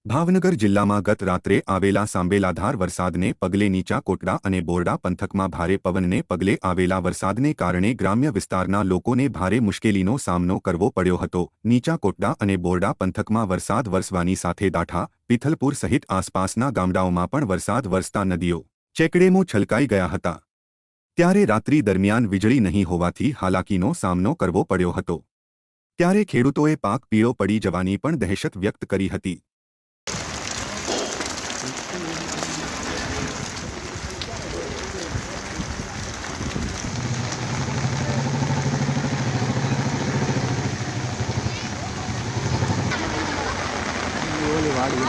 ભાવનગર જિલ્લામાં ગત રાત્રે આવેલા સાંબેલાધાર વરસાદને પગલે નીચા કોટડા અને બોરડા પંથકમાં ભારે પવનને પગલે આવેલા વરસાદને કારણે ગ્રામ્ય વિસ્તારના લોકોને ભારે મુશ્કેલીનો સામનો કરવો પડ્યો હતો। નીચા કોટડા અને બોરડા પંથકમાં વરસાદ વરસવાની સાથે દાઠા, પિથલપુર સહિત આસપાસના ગામડાઓમાં પણ વરસાદ વરસતા નદીઓ, ચેકડેમો છલકાઈ ગયા હતા। ત્યારે રાત્રિ દરમિયાન વીજળી નહીં હોવાથી હાલાકીનો સામનો કરવો પડ્યો હતો। ત્યારે ખેડૂતોએ પાક પીળો પડી જવાની પણ દહેશત વ્યક્ત કરી હતી। वाड़ी